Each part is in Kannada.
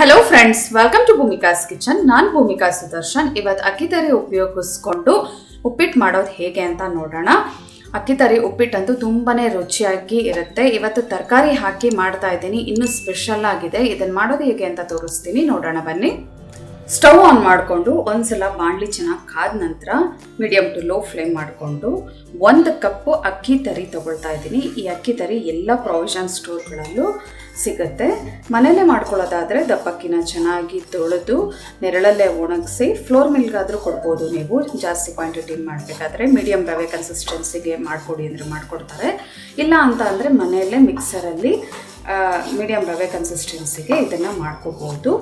Hello friends, welcome to Bhumika's kitchen. ನಾನು ಭೂಮಿಕಾ ಸುದರ್ಶನ್. ಇವತ್ತು ಅಕ್ಕಿತರಿ ಉಪಯೋಗಿಸ್ಕೊಂಡು ಉಪ್ಪಿಟ್ಟು ಮಾಡೋದು ಹೇಗೆ ಅಂತ ನೋಡೋಣ. ಅಕ್ಕಿತರಿ ಉಪ್ಪಿಟ್ಟಂತೂ ತುಂಬಾನೇ ರುಚಿಯಾಗಿ ಇರುತ್ತೆ. ಇವತ್ತು ತರಕಾರಿ ಹಾಕಿ ಮಾಡ್ತಾ ಇದ್ದೀನಿ, ಇನ್ನೂ ಸ್ಪೆಷಲ್ ಆಗಿದೆ. ಇದನ್ನು ಮಾಡೋದು ಹೇಗೆ ಅಂತ ತೋರಿಸ್ತೀನಿ, ನೋಡೋಣ ಬನ್ನಿ. ಸ್ಟವ್ ಆನ್ ಮಾಡಿಕೊಂಡು ಒಂದ್ಸಲ ಬಾಣಲಿ ಚೆನ್ನಾಗಿ ಕಾದ ನಂತರ ಮೀಡಿಯಮ್ ಟು ಲೋ ಫ್ಲೇಮ್ ಮಾಡಿಕೊಂಡು 1 ಕಪ್ ಅಕ್ಕಿ ತರಿ ತೊಗೊಳ್ತಾ ಇದ್ದೀನಿ. ಈ ಅಕ್ಕಿ ತರಿ ಎಲ್ಲ ಪ್ರಾವಿಷನ್ ಸ್ಟೋರ್ಗಳಲ್ಲೂ ಸಿಗುತ್ತೆ. ಮನೆಯಲ್ಲೇ ಮಾಡ್ಕೊಳ್ಳೋದಾದರೆ ದಪ್ಪಕ್ಕಿನ ಚೆನ್ನಾಗಿ ತೊಳೆದು ನೆರಳಲ್ಲೇ ಒಣಗಿಸಿ ಫ್ಲೋರ್ ಮಿಲ್ಗಾದರೂ ಕೊಡ್ಬೋದು. ನೀವು ಜಾಸ್ತಿ ಕ್ವಾಂಟಿಟಿ ಮಾಡಬೇಕಾದ್ರೆ ಮೀಡಿಯಮ್ ರವೆ ಕನ್ಸಿಸ್ಟೆನ್ಸಿಗೆ ಮಾಡಿಕೊಡಿ ಅಂದರೆ ಮಾಡಿಕೊಡ್ತಾರೆ. ಇಲ್ಲ ಅಂತ ಅಂದರೆ ಮನೆಯಲ್ಲೇ ಮಿಕ್ಸರಲ್ಲಿ ಮೀಡಿಯಮ್ ರವೆ ಕನ್ಸಿಸ್ಟೆನ್ಸಿಗೆ ಇದನ್ನು ಮಾಡ್ಕೋಬೋದು.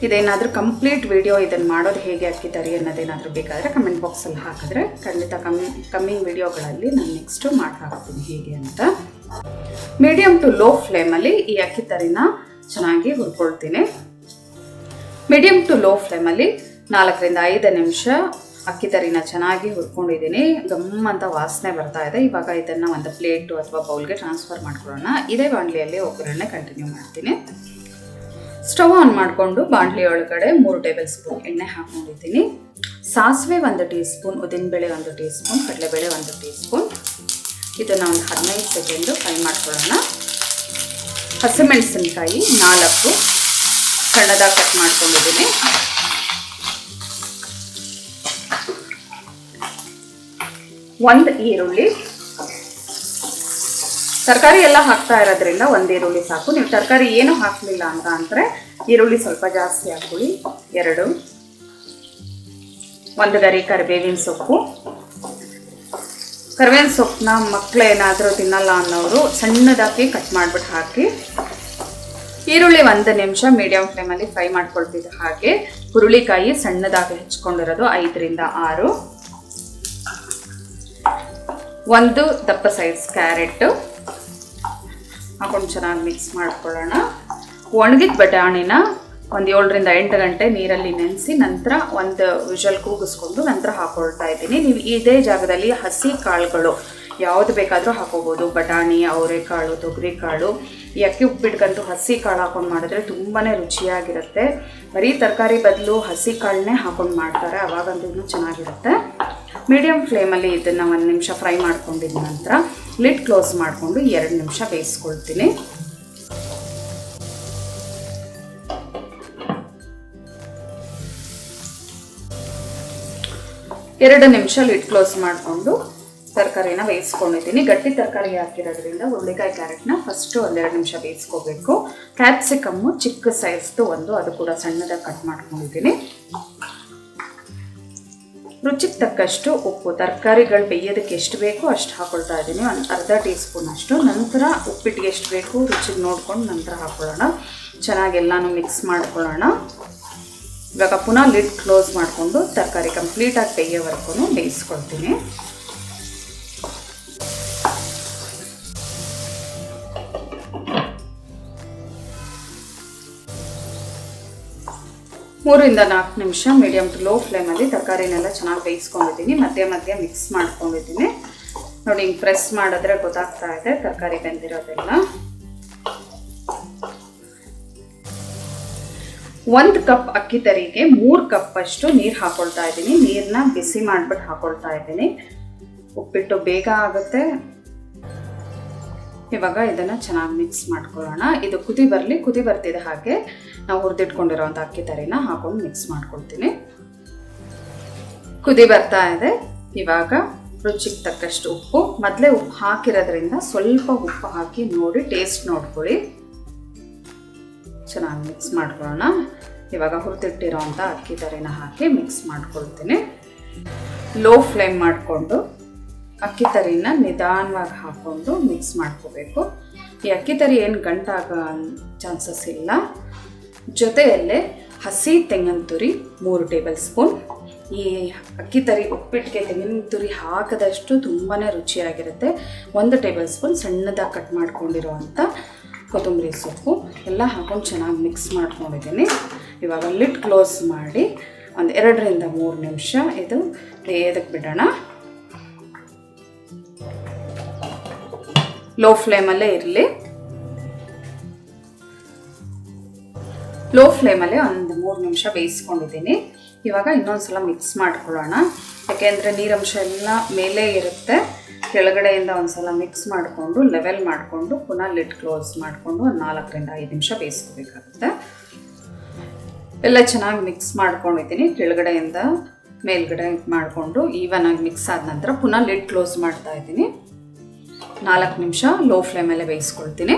ಇದೇನಾದರೂ ಕಂಪ್ಲೀಟ್ ವಿಡಿಯೋ ಇದನ್ನು ಮಾಡೋದು ಹೇಗೆ ಅಕ್ಕಿ ತರಿ ಅನ್ನೋದೇನಾದರೂ ಬೇಕಾದರೆ ಕಮೆಂಟ್ ಬಾಕ್ಸಲ್ಲಿ ಹಾಕಿದ್ರೆ ಖಂಡಿತ ಕಮ್ಮಿಂಗ್ ವಿಡಿಯೋಗಳಲ್ಲಿ ನಾನು ನೆಕ್ಸ್ಟು ಮಾಡಿ ಹಾಕ್ತೀನಿ ಹೇಗೆ ಅಂತ. ಮೀಡಿಯಮ್ ಟು ಲೋ ಫ್ಲೇಮಲ್ಲಿ ಈ ಅಕ್ಕಿ ತರಿನ ಚೆನ್ನಾಗಿ ಹುರ್ಕೊಳ್ತೀನಿ. ಮೀಡಿಯಮ್ ಟು ಲೋ ಫ್ಲೇಮಲ್ಲಿ 4 ರಿಂದ 5 ನಿಮಿಷ ಅಕ್ಕಿ ತರಿನ ಚೆನ್ನಾಗಿ ಹುರ್ಕೊಂಡಿದ್ದೀನಿ. ಗಮ್ಮಂತ ವಾಸನೆ ಬರ್ತಾ ಇದೆ. ಇವಾಗ ಇದನ್ನು ಒಂದು ಪ್ಲೇಟು ಅಥವಾ ಬೌಲ್ಗೆ ಟ್ರಾನ್ಸ್ಫರ್ ಮಾಡ್ಕೊಳ್ಳೋಣ. ಇದೇ ಬಾಣಲಿಯಲ್ಲಿ ಒಗ್ಗರಣೆ ಕಂಟಿನ್ಯೂ ಮಾಡ್ತೀನಿ. ಸ್ಟವ್ ಆನ್ ಮಾಡಿಕೊಂಡು ಬಾಣಲಿ ಒಳಗಡೆ 3 ಟೇಬಲ್ ಸ್ಪೂನ್ ಎಣ್ಣೆ ಹಾಕೊಂಡಿದ್ದೀನಿ. ಸಾಸಿವೆ 1 ಟೀ ಸ್ಪೂನ್, ಉದ್ದಿನಬೇಳೆ 1 ಟೀ ಸ್ಪೂನ್, ಕಡಲೆಬೇಳೆ 1 ಟೀ ಸ್ಪೂನ್. ಇದನ್ನು ಒಂದು 15 ಸೆಕೆಂಡು ಫ್ರೈ ಮಾಡ್ಕೊಳ್ಳೋಣ. ಹಸಿಮೆಣಸಿನಕಾಯಿ 4 ಸಣ್ಣದಾಗಿ ಕಟ್ ಮಾಡ್ಕೊಂಡಿದ್ದೀನಿ. ಒಂದು ಈರುಳ್ಳಿ, ತರಕಾರಿ ಎಲ್ಲ ಹಾಕ್ತಾ ಇರೋದ್ರಿಂದ 1 ಈರುಳ್ಳಿ ಸಾಕು. ನೀವು ತರಕಾರಿ ಏನೂ ಹಾಕಲಿಲ್ಲ ಅಂತ ಅಂದರೆ ಈರುಳ್ಳಿ ಸ್ವಲ್ಪ ಜಾಸ್ತಿ ಹಾಕೊಳ್ಳಿ. 2, 1 ಗರಿ ಕರಿಬೇವಿನ ಸೊಪ್ಪು. ಕರಿಬೇವಿನ ಸೊಪ್ಪನ್ನ ಮಕ್ಕಳು ಏನಾದರೂ ತಿನ್ನಲ್ಲ ಅನ್ನೋರು ಸಣ್ಣದಾಗಿ ಕಟ್ ಮಾಡಿಬಿಟ್ಟು ಹಾಕಿ. ಈರುಳ್ಳಿ 1 ನಿಮಿಷ ಮೀಡಿಯಂ ಫ್ಲೇಮಲ್ಲಿ ಫ್ರೈ ಮಾಡ್ಕೊಳ್ತಿದ್ದ ಹಾಗೆ ಹುರುಳಿಕಾಯಿ ಸಣ್ಣದಾಗಿ ಹೆಚ್ಕೊಂಡಿರೋದು 5 ರಿಂದ 6, 1 ದಪ್ಪ ಸೈಜ್ ಕ್ಯಾರೆಟ್ ಹಾಕೊಂಡು ಚೆನ್ನಾಗಿ ಮಿಕ್ಸ್ ಮಾಡ್ಕೊಳ್ಳೋಣ. ಒಣಗಿದ ಬಟಾಣಿನ 7 ರಿಂದ 8 ಗಂಟೆ ನೀರಲ್ಲಿ ನೆನೆಸಿ ನಂತರ 1 ವಿಷಲ್ ಕೂಗಿಸ್ಕೊಂಡು ನಂತರ ಹಾಕೊಳ್ತಾ ಇದ್ದೀನಿ. ನೀವು ಇದೇ ಜಾಗದಲ್ಲಿ ಹಸಿ ಕಾಳುಗಳು ಯಾವುದು ಬೇಕಾದರೂ ಹಾಕೋಬೋದು. ಬಟಾಣಿ, ಅವರೆಕಾಳು, ತೊಗರಿಕಾಳು. ಈ ಅಕ್ಕಿ ಉಪ್ಪಿಟ್ಗಂತೂ ಹಸಿ ಕಾಳು ಹಾಕೊಂಡು ಮಾಡಿದ್ರೆ ತುಂಬಾ ರುಚಿಯಾಗಿರುತ್ತೆ. ಬರೀ ತರಕಾರಿ ಬದಲು ಹಸಿ ಕಾಳನ್ನೇ ಹಾಕೊಂಡು ಮಾಡ್ತಾರೆ, ಅವಾಗಂತೂ ಇನ್ನೂ ಚೆನ್ನಾಗಿರುತ್ತೆ. ಮೀಡಿಯಮ್ ಫ್ಲೇಮಲ್ಲಿ ಇದನ್ನು 1 ನಿಮಿಷ ಫ್ರೈ ಮಾಡ್ಕೊಂಡಿದ್ದ ನಂತರ ಲಿಡ್ ಕ್ಲೋಸ್ ಮಾಡಿಕೊಂಡು 2 ನಿಮಿಷ ಬೇಯಿಸ್ಕೊಳ್ತೀನಿ. 2 ನಿಮಿಷ ಲಿಡ್ ಕ್ಲೋಸ್ ಮಾಡಿಕೊಂಡು ತರಕಾರಿನ ಬೇಯಿಸ್ಕೊಂಡಿದ್ದೀನಿ. ಗಟ್ಟಿ ತರಕಾರಿ ಹಾಕಿರೋದ್ರಿಂದ ಹುರುಳಿಕಾಯಿ ಕ್ಯಾರೆಟ್ನ ಫಸ್ಟು 1-2 ನಿಮಿಷ ಬೇಯಿಸ್ಕೋಬೇಕು. ಕ್ಯಾಪ್ಸಿಕಮ್ಮು ಚಿಕ್ಕ ಸೈಜ್ದು 1, ಅದು ಕೂಡ ಸಣ್ಣದಾಗಿ ಕಟ್ ಮಾಡ್ಕೊಂಡಿದ್ದೀನಿ. ರುಚಿಗೆ ತಕ್ಕಷ್ಟು ಉಪ್ಪು, ತರಕಾರಿಗಳು ಬೇಯೋದಕ್ಕೆ ಎಷ್ಟು ಬೇಕೋ ಅಷ್ಟು ಹಾಕೊಳ್ತಾ ಇದ್ದೀನಿ. 1/2 ಟೀ ಸ್ಪೂನ್ ಅಷ್ಟು. ನಂತರ ಉಪ್ಪಿಟ್ಟಿಗೆ ಎಷ್ಟು ಬೇಕು ರುಚಿಗೆ ನೋಡ್ಕೊಂಡು ನಂತರ ಹಾಕೊಳ್ಳೋಣ. ಚೆನ್ನಾಗಿ ಎಲ್ಲನೂ ಮಿಕ್ಸ್ ಮಾಡ್ಕೊಳ್ಳೋಣ. ಇವಾಗ ಪುನಃ ಲಿಡ್ ಕ್ಲೋಸ್ ಮಾಡಿಕೊಂಡು ತರಕಾರಿ ಕಂಪ್ಲೀಟಾಗಿ ಬೇಯೋವರೆಗೂ ಬೇಯಿಸ್ಕೊಳ್ತೀನಿ. ಮೂರರಿಂದ 4 ನಿಮಿಷ ಮೀಡಿಯಮ್ ಟು ಲೋ ಫ್ಲೇಮಲ್ಲಿ ತರಕಾರಿನೆಲ್ಲ ಚೆನ್ನಾಗಿ ಬೇಯಿಸ್ಕೊಂಡಿದ್ದೀನಿ. ಮಧ್ಯ ಮಿಕ್ಸ್ ಮಾಡ್ಕೊಂಡಿದ್ದೀನಿ. ನೋಡಿ, ಹಿಂಗೆ ಪ್ರೆಸ್ ಮಾಡಿದ್ರೆ ಗೊತ್ತಾಗ್ತಾ ಇದೆ ತರಕಾರಿ ಬೆಂದಿರೋದೆಲ್ಲ. 1 ಕಪ್ ಅಕ್ಕಿ ತರಿಗೆ 3 ಕಪ್ ಅಷ್ಟು ನೀರು ಹಾಕೊಳ್ತಾ ಇದ್ದೀನಿ. ನೀರನ್ನ ಬಿಸಿ ಮಾಡಿಬಿಟ್ಟು ಹಾಕೊಳ್ತಾ ಇದ್ದೀನಿ. ಉಪ್ಪಿಟ್ಟು ಬೇಗ ಆಗುತ್ತೆ. ಇವಾಗ ಇದನ್ನು ಚೆನ್ನಾಗಿ ಮಿಕ್ಸ್ ಮಾಡ್ಕೊಳ್ಳೋಣ. ಇದು ಕುದಿ ಬರ್ತಿದೆ ಹಾಗೆ ನಾವು ಹುರಿದಿಟ್ಕೊಂಡಿರೋಂಥ ಅಕ್ಕಿ ತರಿನ ಹಾಕೊಂಡು ಮಿಕ್ಸ್ ಮಾಡ್ಕೊಳ್ತೀನಿ. ಕುದಿ ಬರ್ತಾ ಇದೆ. ಇವಾಗ ರುಚಿಗೆ ತಕ್ಕಷ್ಟು ಉಪ್ಪು, ಮೊದಲೇ ಉಪ್ಪು ಹಾಕಿರೋದ್ರಿಂದ ಸ್ವಲ್ಪ ಉಪ್ಪು ಹಾಕಿ ನೋಡಿ ಟೇಸ್ಟ್ ನೋಡ್ಕೊಳ್ಳಿ. ಚೆನ್ನಾಗಿ ಮಿಕ್ಸ್ ಮಾಡ್ಕೊಳ್ಳೋಣ. ಇವಾಗ ಹುರಿದಿಟ್ಟಿರೋಂಥ ಅಕ್ಕಿ ತರಿನ ಹಾಕಿ ಮಿಕ್ಸ್ ಮಾಡ್ಕೊಳ್ತೀನಿ. ಲೋ ಫ್ಲೇಮ್ ಮಾಡಿಕೊಂಡು ಅಕ್ಕಿ ತರಿನ ನಿಧಾನವಾಗಿ ಹಾಕ್ಕೊಂಡು ಮಿಕ್ಸ್ ಮಾಡ್ಕೋಬೇಕು. ಈ ಅಕ್ಕಿ ತರಿ ಏನು ಗಂಟಾಗೋ ಚಾನ್ಸಸ್ ಇಲ್ಲ. ಜೊತೆಯಲ್ಲೇ ಹಸಿ ತೆಂಗಿನ ತುರಿ 3 ಟೇಬಲ್ ಸ್ಪೂನ್. ಈ ಅಕ್ಕಿ ತರಿ ಉಪ್ಪಿಟ್ಟಿಗೆ ತೆಂಗಿನ ತುರಿ ಹಾಕಿದಷ್ಟು ತುಂಬಾ ರುಚಿಯಾಗಿರುತ್ತೆ. 1 ಟೇಬಲ್ ಸ್ಪೂನ್ ಸಣ್ಣದಾಗಿ ಕಟ್ ಮಾಡ್ಕೊಂಡಿರೋವಂಥ ಕೊತ್ತಂಬರಿ ಸೊಪ್ಪು ಎಲ್ಲ ಹಾಕೊಂಡು ಚೆನ್ನಾಗಿ ಮಿಕ್ಸ್ ಮಾಡ್ಕೊಂಡಿದ್ದೀನಿ. ಇವಾಗ ಲಿಡ್ ಕ್ಲೋಸ್ ಮಾಡಿ 2 ರಿಂದ 3 ನಿಮಿಷ ಇದು ಬೇಯೋದಕ್ಕೆ ಬಿಡೋಣ. ಲೋ ಫ್ಲೇಮಲ್ಲೇ ಇರಲಿ. ಲೋ ಫ್ಲೇಮಲ್ಲಿ ಒಂದು 3 ನಿಮಿಷ ಬೇಯಿಸ್ಕೊಂಡಿದ್ದೀನಿ. ಇವಾಗ ಇನ್ನೊಂದ್ಸಲ ಮಿಕ್ಸ್ ಮಾಡ್ಕೊಳ್ಳೋಣ. ಯಾಕೆಂದರೆ ನೀರಂಶ ಎಲ್ಲ ಮೇಲೆ ಇರುತ್ತೆ. ಕೆಳಗಡೆಯಿಂದ ಒಂದ್ಸಲ ಮಿಕ್ಸ್ ಮಾಡಿಕೊಂಡು ಲೆವೆಲ್ ಮಾಡಿಕೊಂಡು ಪುನಃ ಲಿಡ್ ಕ್ಲೋಸ್ ಮಾಡಿಕೊಂಡು ಒಂದು 4 ರಿಂದ 5 ನಿಮಿಷ ಬೇಯಿಸ್ಕೋಬೇಕಾಗುತ್ತೆ. ಎಲ್ಲ ಚೆನ್ನಾಗಿ ಮಿಕ್ಸ್ ಮಾಡ್ಕೊಂಡಿದ್ದೀನಿ. ಕೆಳಗಡೆಯಿಂದ ಮೇಲ್ಗಡೆ ಮಾಡಿಕೊಂಡು ಈವನ್ ಆಗಿ ಮಿಕ್ಸ್ ಆದ ನಂತರ ಪುನಃ ಲಿಡ್ ಕ್ಲೋಸ್ ಮಾಡ್ತಾ ಇದ್ದೀನಿ. 4 ನಿಮಿಷ ಲೋ ಫ್ಲೇಮಲ್ಲೇ ಬೇಯಿಸ್ಕೊಳ್ತೀನಿ.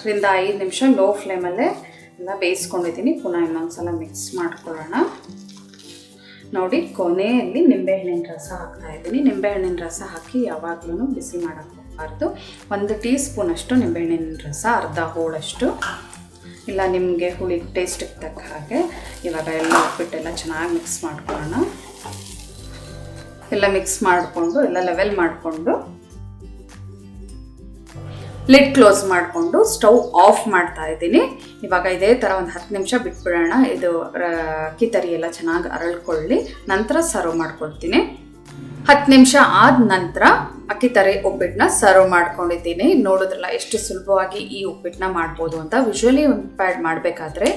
ರಿಂದ 5 ನಿಮಿಷ ಲೋ ಫ್ಲೇಮಲ್ಲೇ ಎಲ್ಲ ಬೇಯಿಸ್ಕೊಂಡಿದ್ದೀನಿ. ಪುನಃ ಇನ್ನೊಂದ್ಸಲ ಮಿಕ್ಸ್ ಮಾಡ್ಕೊಳ್ಳೋಣ. ನೋಡಿ, ಕೊನೆಯಲ್ಲಿ ನಿಂಬೆಹಣ್ಣಿನ ರಸ ಹಾಕ್ತಾ ಇದ್ದೀನಿ. ನಿಂಬೆಹಣ್ಣಿನ ರಸ ಹಾಕಿ ಯಾವಾಗಲೂ ಬಿಸಿ ಮಾಡೋಕ್ಕೆ ಹೋಗಬಾರ್ದು. 1 ಟೀ ಸ್ಪೂನ್ ಅಷ್ಟು ನಿಂಬೆಹಣ್ಣಿನ ರಸ, ಅರ್ಧ ಹೋಳಷ್ಟು, ಇಲ್ಲ ನಿಮಗೆ ಹುಳಿ ಟೇಸ್ಟಿಗೆ ತಕ್ಕ ಹಾಗೆ. ಇವಾಗ ಎಲ್ಲ ಉಪ್ಪಿಟ್ಟೆಲ್ಲ ಚೆನ್ನಾಗಿ ಮಿಕ್ಸ್ ಮಾಡ್ಕೊಳ್ಳೋಣ. ಎಲ್ಲ ಮಿಕ್ಸ್ ಮಾಡಿಕೊಂಡು ಎಲ್ಲ ಲೆವೆಲ್ ಮಾಡಿಕೊಂಡು ಲಿಡ್ ಕ್ಲೋಸ್ ಮಾಡಿಕೊಂಡು ಸ್ಟವ್ ಆಫ್ ಮಾಡ್ತಾ ಇದ್ದೀನಿ. ಇವಾಗ ಇದೇ ಥರ ಒಂದು 10 ನಿಮಿಷ ಬಿಟ್ಬಿಡೋಣ. ಇದು ಅಕ್ಕಿ ತರಿ ಎಲ್ಲ ಚೆನ್ನಾಗಿ ಅರಳ್ಕೊಳ್ಳಿ. ನಂತರ ಸರ್ವ್ ಮಾಡ್ಕೊಳ್ತೀನಿ. 10 ನಿಮಿಷ ಆದ ನಂತರ ಅಕ್ಕಿ ತರಿ ಉಪ್ಪಿಟ್ಟನ್ನ ಸರ್ವ್ ಮಾಡ್ಕೊಂಡಿದ್ದೀನಿ. ನೋಡಿದ್ರಲ್ಲ ಎಷ್ಟು ಸುಲಭವಾಗಿ ಈ ಉಪ್ಪಿಟ್ಟನ್ನ ಮಾಡ್ಬೋದು ಅಂತ. ವಿಜುವಲಿ ಇಂಪೇರ್ಡ್ ಮಾಡಬೇಕಾದ್ರೆ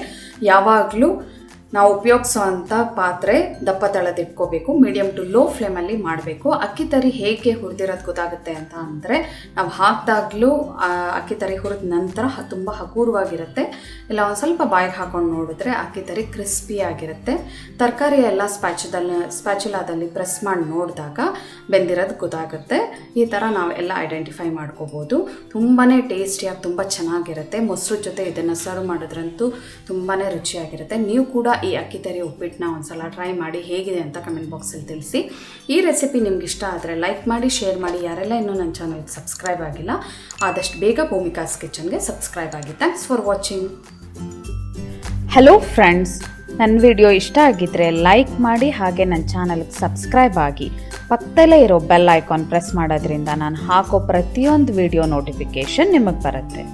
ಯಾವಾಗಲೂ ನಾವು ಉಪಯೋಗಿಸೋವಂಥ ಪಾತ್ರೆ ದಪ್ಪ ತಳದಿಟ್ಕೋಬೇಕು. ಮೀಡಿಯಮ್ ಟು ಲೋ ಫ್ಲೇಮಲ್ಲಿ ಮಾಡಬೇಕು. ಅಕ್ಕಿ ತರಿ ಹೇಗೆ ಹುರಿದಿರೋದು ಗೊತ್ತಾಗುತ್ತೆ ಅಂತ ಅಂದರೆ, ನಾವು ಹಾಕಿದಾಗಲೂ ಅಕ್ಕಿ ತರಿ ಹುರಿದ ನಂತರ ತುಂಬ ಹಗೂರವಾಗಿರುತ್ತೆ. ಇಲ್ಲ ಒಂದು ಸ್ವಲ್ಪ ಬಾಯಿಗೆ ಹಾಕೊಂಡು ನೋಡಿದ್ರೆ ಅಕ್ಕಿ ತರಿ ಕ್ರಿಸ್ಪಿಯಾಗಿರುತ್ತೆ. ತರಕಾರಿ ಎಲ್ಲ ಸ್ಪ್ಯಾಚುಲಾದಲ್ಲಿ ಪ್ರೆಸ್ ಮಾಡಿ ನೋಡಿದಾಗ ಬೆಂದಿರೋದು ಗೊತ್ತಾಗುತ್ತೆ. ಈ ಥರ ನಾವು ಎಲ್ಲ ಐಡೆಂಟಿಫೈ ಮಾಡ್ಕೋಬೋದು. ತುಂಬಾ ಟೇಸ್ಟಿಯಾಗಿ ತುಂಬ ಚೆನ್ನಾಗಿರುತ್ತೆ. ಮೊಸರು ಜೊತೆ ಇದನ್ನು ಸರ್ವ್ ಮಾಡಿದ್ರಂತೂ ತುಂಬಾ ರುಚಿಯಾಗಿರುತ್ತೆ. ನೀವು ಕೂಡ ಈ ಅಕ್ಕಿ ತರಿ ಉಪ್ಪಿಟ್ಟನ್ನ ಒಂದ್ಸಲ ಟ್ರೈ ಮಾಡಿ ಹೇಗಿದೆ ಅಂತ ಕಮೆಂಟ್ ಬಾಕ್ಸಲ್ಲಿ ತಿಳಿಸಿ. ಈ ರೆಸಿಪಿ ನಿಮ್ಗೆ ಇಷ್ಟ ಆದರೆ ಲೈಕ್ ಮಾಡಿ, ಶೇರ್ ಮಾಡಿ. ಯಾರೆಲ್ಲ ಇನ್ನೂ ನನ್ನ ಚಾನಲ್ಗೆ ಸಬ್ಸ್ಕ್ರೈಬ್ ಆಗಿಲ್ಲ ಆದಷ್ಟು ಬೇಗ ಭೂಮಿಕಾಸ್ ಕಿಚನ್ಗೆ ಸಬ್ಸ್ಕ್ರೈಬ್ ಆಗಿ. Thanks for watching. Hello friends, ನನ್ನ ವಿಡಿಯೋ ಇಷ್ಟ ಆಗಿದ್ದರೆ ಲೈಕ್ ಮಾಡಿ, ಹಾಗೆ ನನ್ನ ಚಾನಲ್ಗೆ ಸಬ್ಸ್ಕ್ರೈಬ್ ಆಗಿ. ಪಕ್ಕದಲ್ಲೇ ಇರೋ ಬೆಲ್ ಐಕಾನ್ ಪ್ರೆಸ್ ಮಾಡೋದ್ರಿಂದ ನಾನು ಹಾಕೋ ಪ್ರತಿಯೊಂದು ವಿಡಿಯೋ ನೋಟಿಫಿಕೇಷನ್ ನಿಮಗೆ ಬರುತ್ತೆ.